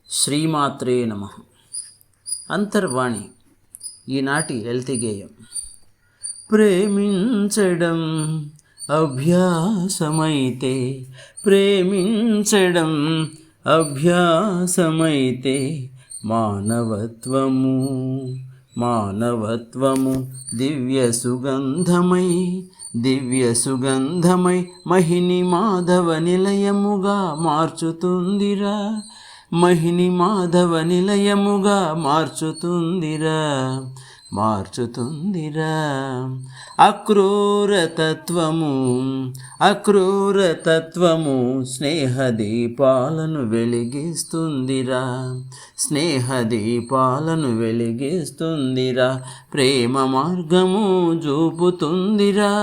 శ్రీమాత్రే నమః. అంతర్వాణి ఈనాటి లలిత గేయం. ప్రేమించడం అభ్యాసమైతే, ప్రేమించడం అభ్యాసమైతే, మానవత్వము మానవత్వము దివ్య సుగంధమై, దివ్య సుగంధమై మహిని మాధవ నిలయముగా మార్చుతుందిరా, మహిని మాధవ నిలయముగా మార్చుతుందిరా, మార్చుతుందిరా. అక్రూరతత్వము అక్రూరతత్వము స్నేహదీపాలను వెలిగిస్తుందిరా, స్నేహదీపాలను వెలిగిస్తుందిరా. ప్రేమ మార్గము చూపుతుందిరా,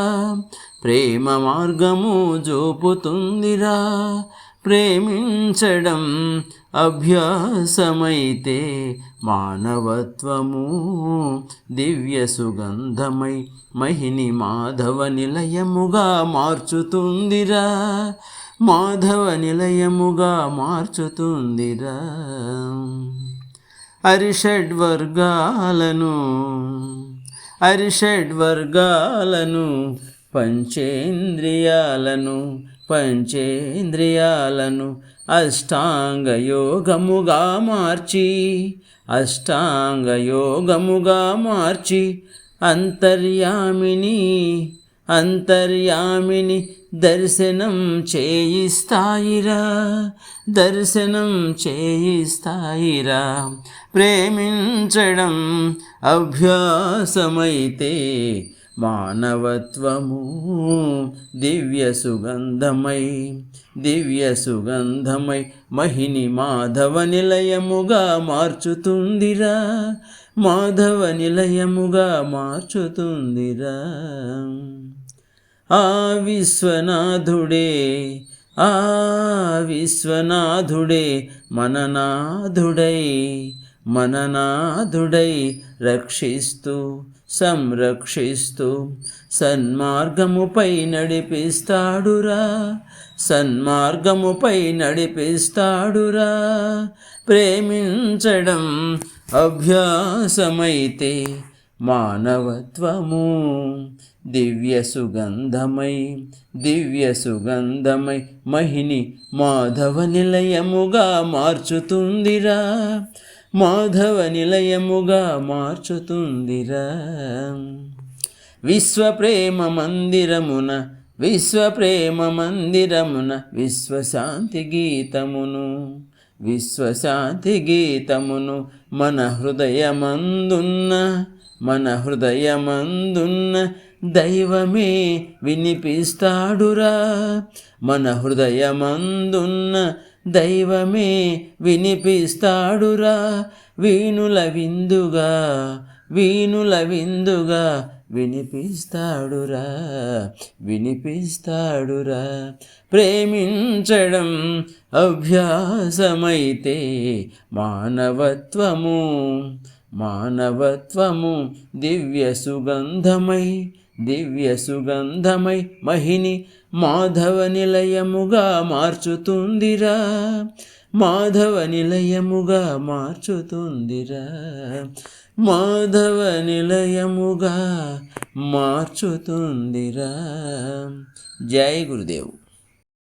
ప్రేమ మార్గము చూపుతుందిరా. ప్రేమించడం అభ్యాసమైతే, మానవత్వము దివ్య సుగంధమై మహిని మాధవ నిలయముగా మార్చుతుందిరా, మాధవ నిలయముగా మార్చుతుందిరా. అరిషడ్వర్గాలను అరిషడ్వర్గాలను పంచేంద్రియాలను పంచేంద్రియాలను అష్టాంగయోగముగా మార్చి, అష్టాంగయోగముగా మార్చి, అంతర్యామిని అంతర్యామిని దర్శనం చేయిస్తాయిరా, దర్శనం చేయిస్తాయిరా. ప్రేమించడం అభ్యాసమైతే, మానవత్వము దివ్య సుగంధమై, దివ్య సుగంధమై మహిని మాధవ నిలయముగా మార్చుతుందిరా, మాధవ నిలయముగా మార్చుతుందిరా. ఆ విశ్వనాథుడే ఆ విశ్వనాథుడే మననాథుడై, మననాథుడై రక్షిస్తూ సంరక్షిస్తూ సన్మార్గముపై నడిపిస్తాడురా, సన్మార్గముపై నడిపిస్తాడురా. ప్రేమించడం అభ్యాసమైతే, మానవత్వము దివ్య సుగంధమై, దివ్య సుగంధమై మహిని మాధవ నిలయముగా మార్చుతుందిరా, మాధవ నిలయముగా మార్చుతుందిరా. విశ్వప్రేమ మందిరమున విశ్వప్రేమ మందిరమున విశ్వశాంతి గీతమును, విశ్వశాంతి గీతమును మన హృదయమందున్న, మన హృదయమందున్న దైవమే వినిపిస్తాడురా, మన హృదయమందున్న దైవమే వినిపిస్తాడురా. వీణుల విందుగా వీణుల విందుగా వినిపిస్తాడురా, వినిపిస్తాడురా. ప్రేమించడం అభ్యాసమైతే, మానవత్వము మానవత్వము దివ్య సుగంధమై, దివ్య సుగంధమై మహిని మాధవ నిలయముగా మార్చుతుందిరా, మాధవ నిలయముగా మార్చుతుందిరా, మాధవ నిలయముగా మార్చుతుందిరా. జై గురుదేవ్.